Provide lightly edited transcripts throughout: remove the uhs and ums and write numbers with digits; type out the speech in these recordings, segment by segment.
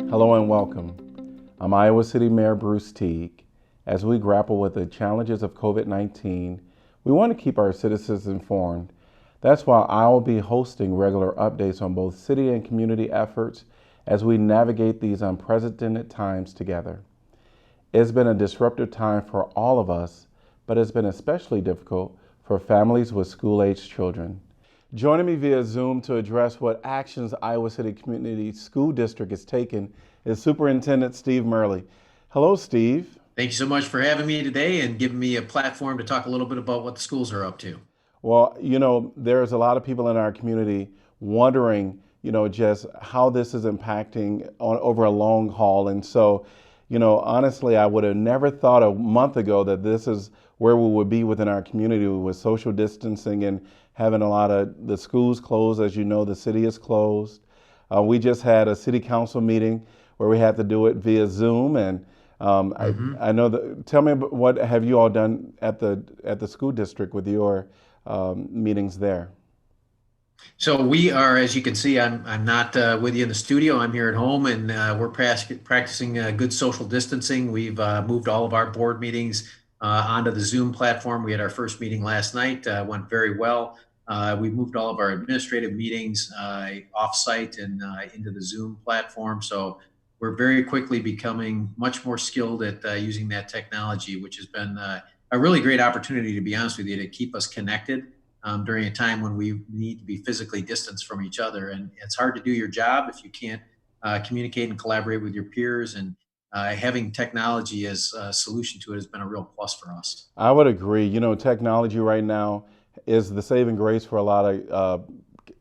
Hello and welcome. I'm Iowa City Mayor Bruce Teague. As we grapple with the challenges of COVID 19, we want to keep our citizens informed. That's why I'll be hosting regular updates on both city and community efforts as we navigate these unprecedented times together. It's been a disruptive time for all of us, but it's been especially difficult for families with school aged children. Joining me via Zoom to address what actions Iowa City Community School District is taking is Superintendent Steve Murley. Hello, Steve. Thank you so much for having me today and giving me a platform to talk a little bit about what the schools are up to. Well, there's a lot of people in our community wondering, just how this is impacting over a long haul. And so, honestly, I would have never thought a month ago that this is where we would be within our community with social distancing and having a lot of the schools closed. As you know, the city is closed. We just had a city council meeting where we had to do it via Zoom, and hmm I know that. Tell me about what have you all done at the school district with your meetings there. So we are, as you can see, I'm not with you in the studio. I'm here at home, and we're practicing good social distancing. We've moved all of our board meetings onto the Zoom platform. We had our first meeting last night, went very well. We moved all of our administrative meetings off-site and into the Zoom platform. So we're very quickly becoming much more skilled at using that technology, which has been a really great opportunity, to be honest with you, to keep us connected during a time when we need to be physically distanced from each other. And it's hard to do your job if you can't communicate and collaborate with your peers. And having technology as a solution to it has been a real plus for us. I would agree. Technology right now is the saving grace for a lot of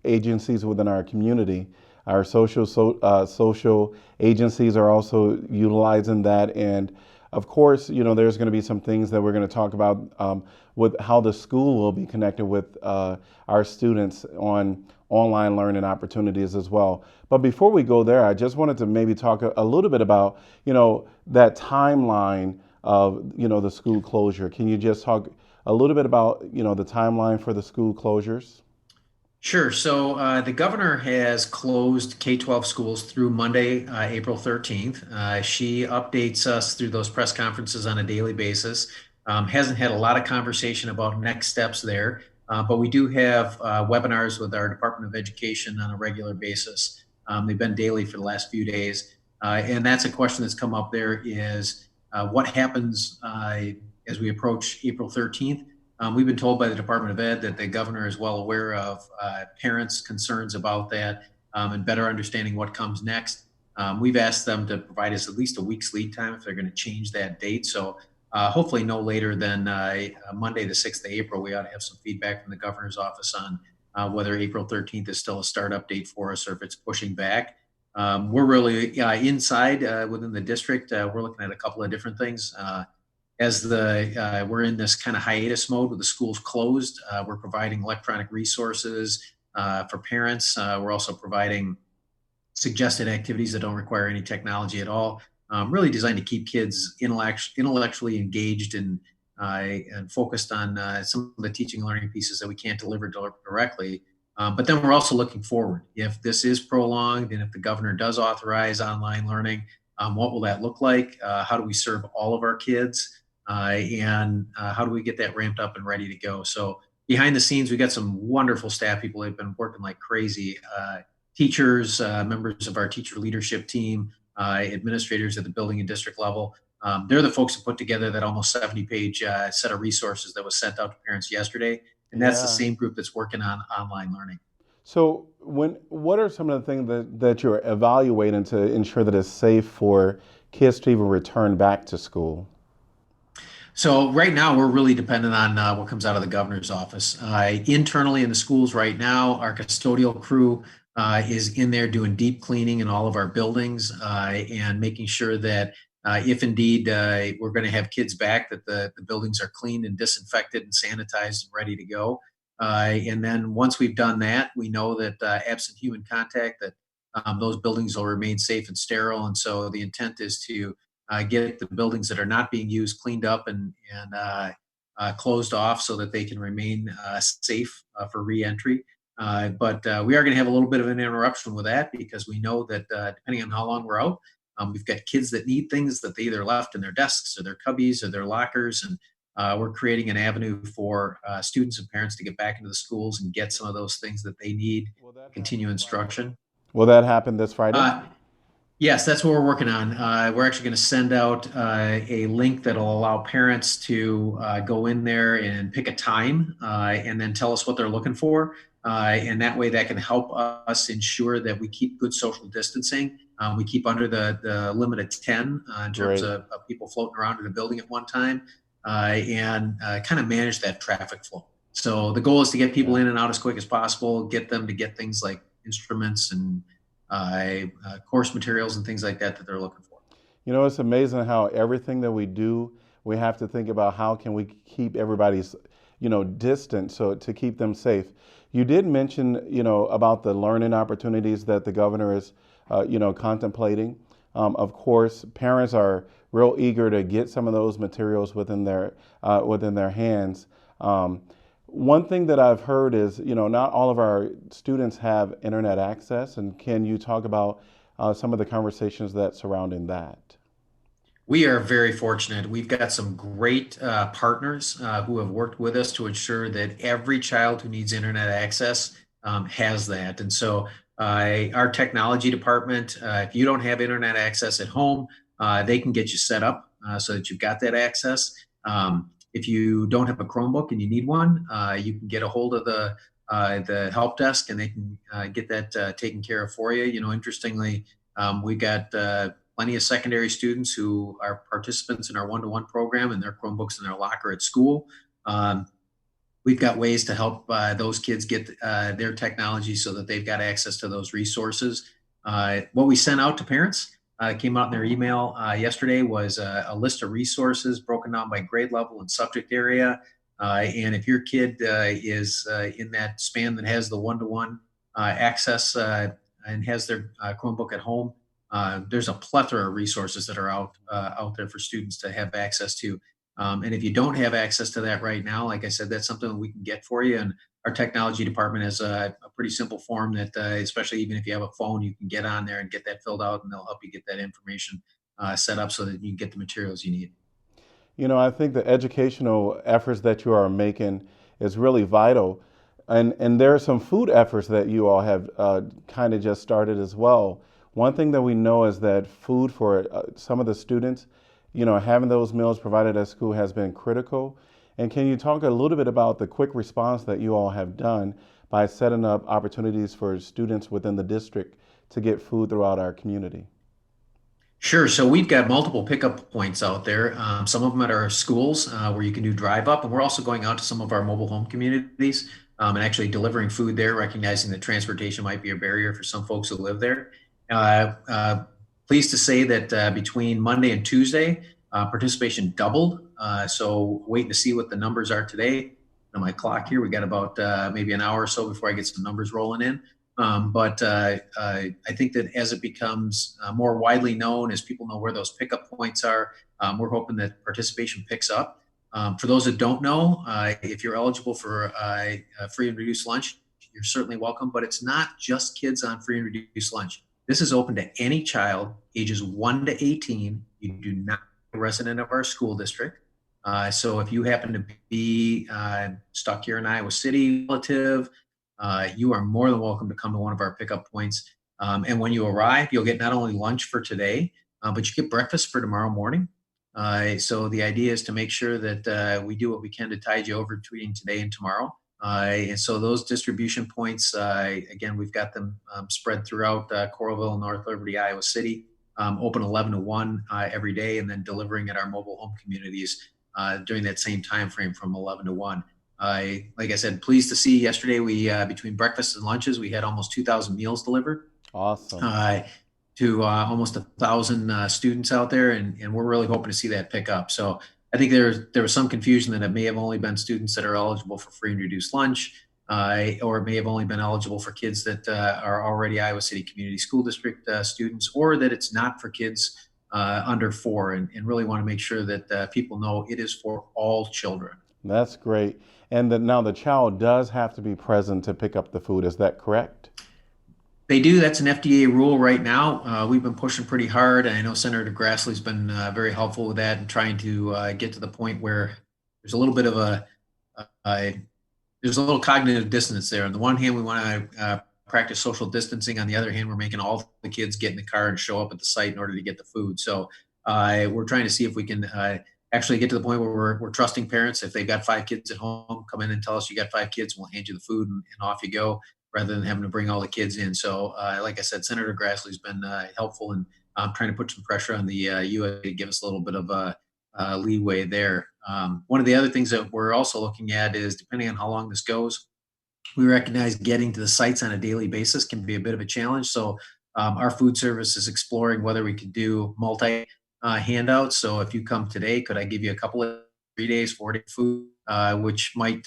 agencies within our community. Our social agencies are also utilizing that, and of course, there's going to be some things that we're going to talk about with how the school will be connected with our students on online learning opportunities as well. But before we go there, I just wanted to maybe talk a little bit about that timeline of the school closure. Can you just talk a little bit about the timeline for the school closures? Sure. So the governor has closed K-12 schools through Monday, April 13th. She updates us through those press conferences on a daily basis. Hasn't had a lot of conversation about next steps there, but we do have webinars with our Department of Education on a regular basis. They've been daily for the last few days. And that's a question that's come up there is what happens as we approach April 13th. We've been told by the Department of Ed that the governor is well aware of parents' concerns about that and better understanding what comes next. We've asked them to provide us at least a week's lead time if they're going to change that date. So hopefully no later than Monday, the 6th of April, we ought to have some feedback from the governor's office on whether April 13th is still a start date for us or if it's pushing back. We're really inside within the district. We're looking at a couple of different things. As the we're in this kind of hiatus mode with the schools closed, we're providing electronic resources for parents. We're also providing suggested activities that don't require any technology at all, really designed to keep kids intellectually engaged and focused on some of the teaching and learning pieces that we can't deliver directly. But then we're also looking forward. If this is prolonged and if the governor does authorize online learning, what will that look like? How do we serve all of our kids? And how do we get that ramped up and ready to go? So behind the scenes, we got some wonderful staff people that have been working like crazy. Teachers, members of our teacher leadership team, administrators at the building and district level. They're the folks who put together that almost 70-page set of resources that was sent out to parents yesterday. And that's the Yeah. same group that's working on online learning. So, what are some of the things that you're evaluating to ensure that it's safe for kids to even return back to school? So right now, we're really dependent on what comes out of the governor's office. Internally in the schools right now, our custodial crew is in there doing deep cleaning in all of our buildings and making sure that if indeed we're going to have kids back, that the buildings are cleaned and disinfected and sanitized and ready to go. And then once we've done that, we know that absent human contact, that those buildings will remain safe and sterile. And so the intent is to get the buildings that are not being used cleaned up and closed off so that they can remain safe for reentry. But we are going to have a little bit of an interruption with that because we know that depending on how long we're out, We've got kids that need things that they either left in their desks or their cubbies or their lockers, and we're creating an avenue for students and parents to get back into the schools and get some of those things that they need Will that to happen continue Friday? instruction. Will that happen this Friday? Uh, Yes, that's what we're working on. We're actually going to send out a link that'll allow parents to go in there and pick a time and then tell us what they're looking for. And that way, that can help us ensure that we keep good social distancing. We keep under the limit of 10 in terms Great. of people floating around in the building at one time and kind of manage that traffic flow. So the goal is to get people Yeah. in and out as quick as possible, get them to get things like instruments and course materials and things like that that they're looking for. You know, it's amazing how everything that we do, we have to think about how can we keep everybody's, distant so to keep them safe. You did mention, about the learning opportunities that the governor is, contemplating. Of course, parents are real eager to get some of those materials within their hands. Um, One thing that I've heard is, not all of our students have internet access, and can you talk about some of the conversations that surrounding that? We are very fortunate. We've got some great partners who have worked with us to ensure that every child who needs internet access has that. And so, our technology department, if you don't have internet access at home, they can get you set up so that you've got that access. If you don't have a Chromebook and you need one, you can get a hold of the help desk and they can get that taken care of for you. Interestingly, we got plenty of secondary students who are participants in our one-to-one program and their Chromebooks in their locker at school. Um, we've got ways to help those kids get their technology so that they've got access to those resources. What we sent out to parents came out in their email yesterday was a list of resources broken down by grade level and subject area. And if your kid is in that span that has the one-to-one access and has their Chromebook at home, there's a plethora of resources that are out there for students to have access to. And if you don't have access to that right now, like I said, that's something that we can get for you. And our technology department has a pretty simple form that, especially even if you have a phone, you can get on there and get that filled out, and they'll help you get that information set up so that you can get the materials you need. I think the educational efforts that you are making is really vital. And there are some food efforts that you all have kind of just started as well. One thing that we know is that food for some of the students, having those meals provided at school has been critical. And can you talk a little bit about the quick response that you all have done by setting up opportunities for students within the district to get food throughout our community? Sure. So we've got multiple pickup points out there. Some of them at our schools where you can do drive up, and we're also going out to some of our mobile home communities and actually delivering food there, recognizing that transportation might be a barrier for some folks who live there. Uh, uh, Pleased to say that between Monday and Tuesday, participation doubled. So waiting to see what the numbers are today. On my clock here, we got about maybe an hour or so before I get some numbers rolling in. But I think that as it becomes more widely known, as people know where those pickup points are, we're hoping that participation picks up. For those that don't know, if you're eligible for a free and reduced lunch, you're certainly welcome. But it's not just kids on free and reduced lunch. This is open to any child ages 1 to 18. You do not be a resident of our school district. So if you happen to be stuck here in Iowa City, relative, you are more than welcome to come to one of our pickup points. And when you arrive, you'll get not only lunch for today, but you get breakfast for tomorrow morning. So the idea is to make sure that we do what we can to tide you over between today and tomorrow. And so those distribution points, again, we've got them spread throughout Coralville, North Liberty, Iowa City, open 11 to 1 every day, and then delivering at our mobile home communities during that same time frame from 11 to 1. Like I said, pleased to see yesterday we between breakfast and lunches we had almost 2,000 meals delivered Awesome. uh, to almost 1,000 students out there, and we're really hoping to see that pick up. So I think there was some confusion that it may have only been students that are eligible for free and reduced lunch, or it may have only been eligible for kids that are already Iowa City Community School District students, or that it's not for kids under 4, and really want to make sure that people know it is for all children. That's great. And now the child does have to be present to pick up the food. Is that correct? They do. That's an FDA rule right now. We've been pushing pretty hard, and I know Senator Grassley's been very helpful with that and trying to get to the point where there's a little bit of a there's a little cognitive dissonance there. On the one hand, we want to practice social distancing. On the other hand, we're making all the kids get in the car and show up at the site in order to get the food. So we're trying to see if we can actually get to the point where we're trusting parents. If they've got 5 kids at home, come in and tell us you got 5 kids. We'll hand you the food and off you go, rather than having to bring all the kids in. So, like I said, Senator Grassley's been helpful in trying to put some pressure on the UA to give us a little bit of leeway there. One of the other things that we're also looking at is, depending on how long this goes, we recognize getting to the sites on a daily basis can be a bit of a challenge. So our food service is exploring whether we could do multi handouts. So if you come today, could I give you a couple of 3 days, 4 day food, which might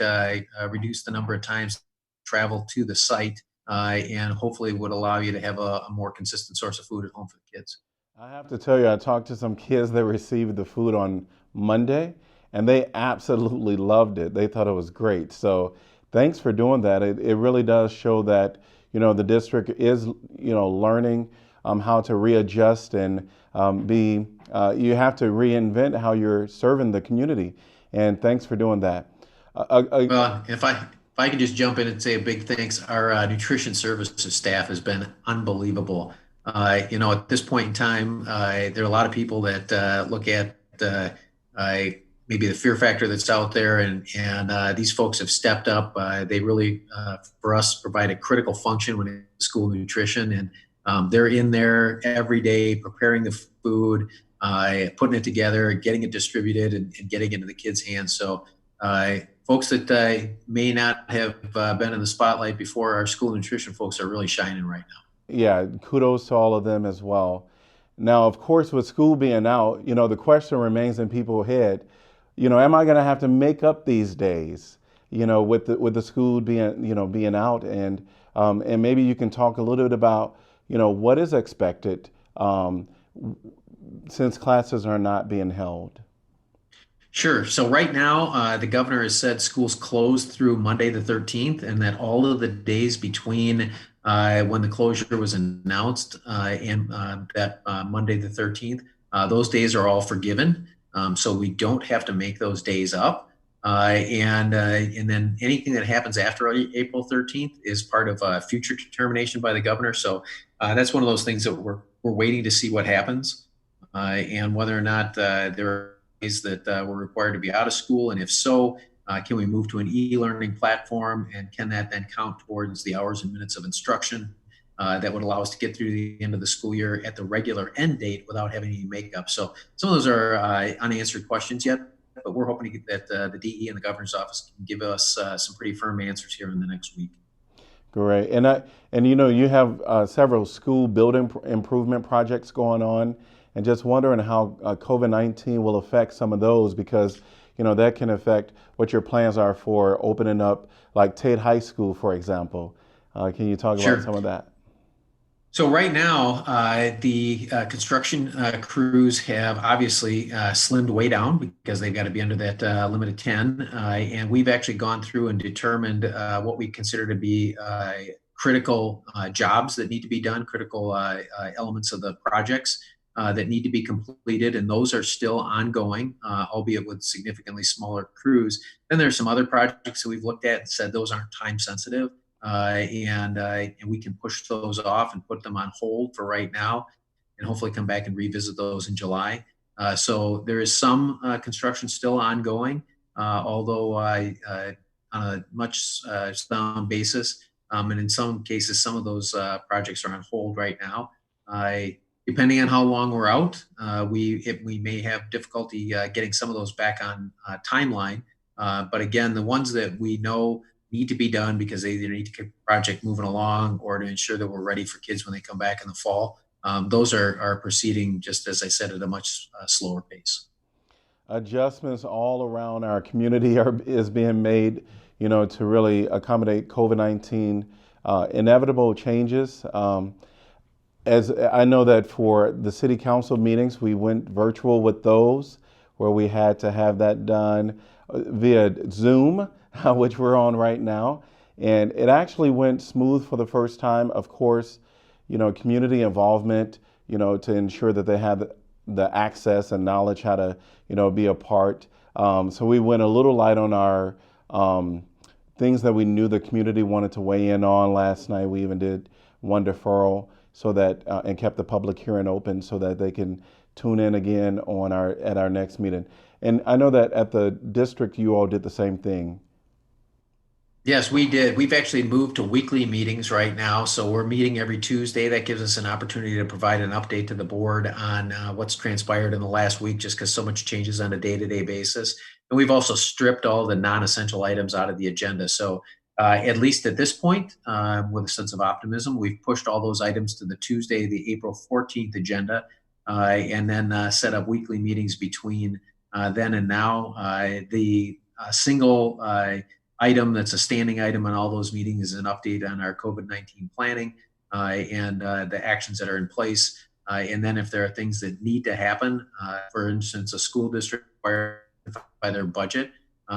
reduce the number of times travel to the site, and hopefully would allow you to have a more consistent source of food at home for the kids. I have to tell you, I talked to some kids that received the food on Monday, and they absolutely loved it. They thought it was great. So thanks for doing that. It really does show that, the district is, learning how to readjust and you have to reinvent how you're serving the community. And thanks for doing that. Well, if I could just jump in and say a big thanks, our nutrition services staff has been unbelievable. At this point in time, there are a lot of people that look at uh, maybe the fear factor that's out there, and these folks have stepped up. They really, for us, provide a critical function when it comes to school nutrition, and they're in there every day preparing the food, putting it together, getting it distributed, and getting it into the kids' hands. So, folks that may not have been in the spotlight before, our school nutrition folks are really shining right now. Yeah, kudos to all of them as well. Now, of course, with school being out, the question remains in people's head, am I going to have to make up these days, with the school being out, and maybe you can talk a little bit about, what is expected since classes are not being held. Sure. So right now, the governor has said schools closed through Monday the 13th, and that all of the days between when the closure was announced and that Monday the 13th, those days are all forgiven. So we don't have to make those days up. And then anything that happens after April 13th is part of a future determination by the governor. So that's one of those things that we're waiting to see what happens, and whether or not there are days that we're required to be out of school, and if so, can we move to an e-learning platform, and can that then count towards the hours and minutes of instruction that would allow us to get through the end of the school year at the regular end date without having any makeup? So some of those are unanswered questions yet, but we're hoping to get that the DE and the governor's office can give us some pretty firm answers here in the next week. Great. And you have several school building improvement projects going on, and just wondering how COVID-19 will affect some of those, because that can affect what your plans are for opening up, like Tate High School, for example. Can you talk about Sure. some of that? So right now, the construction crews have obviously slimmed way down because they've got to be under that limit of 10. And we've actually gone through and determined what we consider to be critical jobs that need to be done, critical elements of the projects that need to be completed. And those are still ongoing, albeit with significantly smaller crews. Then there's some other projects that we've looked at and said those aren't time sensitive, and we can push those off and put them on hold for right now, and hopefully come back and revisit those in July. So there is some construction still ongoing, although on a much down basis, and in some cases, some of those projects are on hold right now. Depending on how long we're out, we may have difficulty getting some of those back on timeline. But again, the ones that we know need to be done because they either need to keep the project moving along or to ensure that we're ready for kids when they come back in the fall. Those are proceeding, just as I said, at a much slower pace. Adjustments all around our community is being made, to really accommodate COVID-19 inevitable changes. As I know that for the city council meetings, we went virtual with those, where we had to have that done via Zoom, which we're on right now. And it actually went smooth for the first time. Of course, community involvement, to ensure that they have the access and knowledge how to, be a part. So we went a little light on our things that we knew the community wanted to weigh in on last night. We even did one deferral so that and kept the public hearing open so that they can tune in again at our next meeting. And I know that at the district you all did the same thing. Yes, we did. We've actually moved to weekly meetings right now. So we're meeting every Tuesday. That gives us an opportunity to provide an update to the board on what's transpired in the last week, just because so much changes on a day-to-day basis. And we've also stripped all the non-essential items out of the agenda. So at least at this point, with a sense of optimism, we've pushed all those items to the Tuesday, the April 14th agenda, and then set up weekly meetings between then and now. The single item that's a standing item on all those meetings is an update on our COVID-19 planning and the actions that are in place. And then if there are things that need to happen, for instance, a school district required by their budget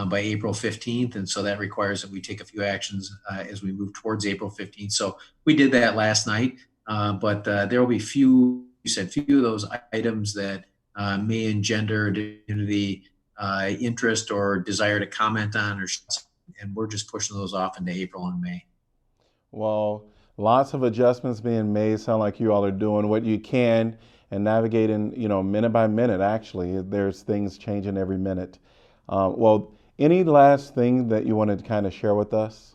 by April 15th. And so that requires that we take a few actions as we move towards April 15th. So we did that last night, but there will be few of those items that may engender community interest or desire to comment on, and we're just pushing those off into April and May. Well, lots of adjustments being made. Sound like you all are doing what you can and navigating, minute by minute. Actually, there's things changing every minute. Well, any last thing that you wanted to kind of share with us?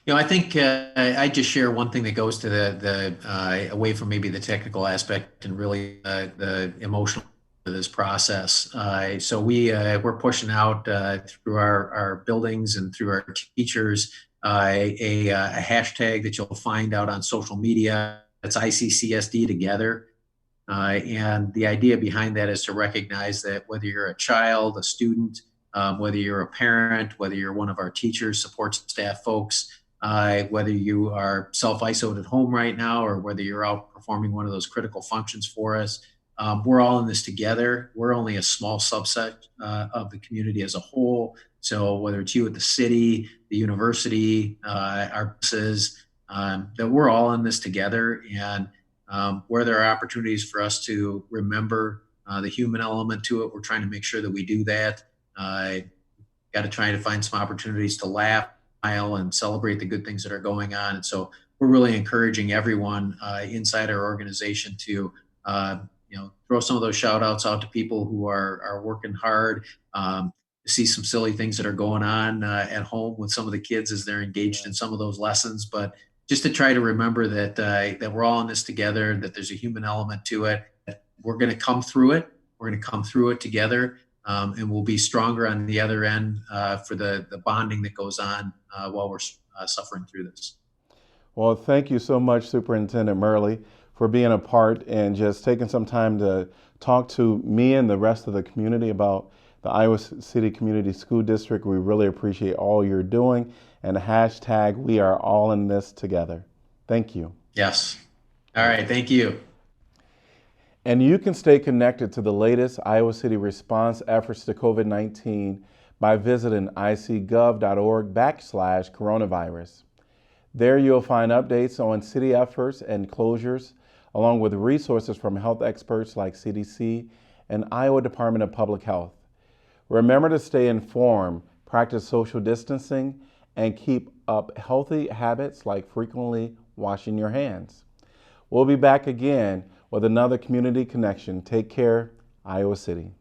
I think I just share one thing that goes to the away from maybe the technical aspect and really the emotional of this process. So we're pushing out through our buildings and through our teachers a hashtag that you'll find out on social media. That's ICCSD together. And the idea behind that is to recognize that whether you're a child, a student, whether you're a parent, whether you're one of our teachers, support staff folks, whether you are self-isolated at home right now, or whether you're out performing one of those critical functions for us, we're all in this together. We're only a small subset of the community as a whole. So whether it's you at the city, the university, our businesses, that we're all in this together. And where there are opportunities for us to remember the human element to it, we're trying to make sure that we do that. Got to try to find some opportunities to laugh, smile, and celebrate the good things that are going on. And so we're really encouraging everyone inside our organization to throw some of those shout outs out to people who are working hard, see some silly things that are going on at home with some of the kids as they're engaged in some of those lessons. But just to try to remember that we're all in this together, that there's a human element to it. That we're going to come through it. We're going to come through it together, and we'll be stronger on the other end for the bonding that goes on while we're suffering through this. Well, thank you so much, Superintendent Murley, for being a part and just taking some time to talk to me and the rest of the community about the Iowa City Community School District. We really appreciate all you're doing, and hashtag we are all in this together. Thank you. Yes. All right. Thank you. And you can stay connected to the latest Iowa City response efforts to COVID-19 by visiting icgov.org/coronavirus. There you'll find updates on city efforts and closures, along with resources from health experts like CDC and Iowa Department of Public Health. Remember to stay informed, practice social distancing, and keep up healthy habits like frequently washing your hands. We'll be back again with another Community Connection. Take care, Iowa City.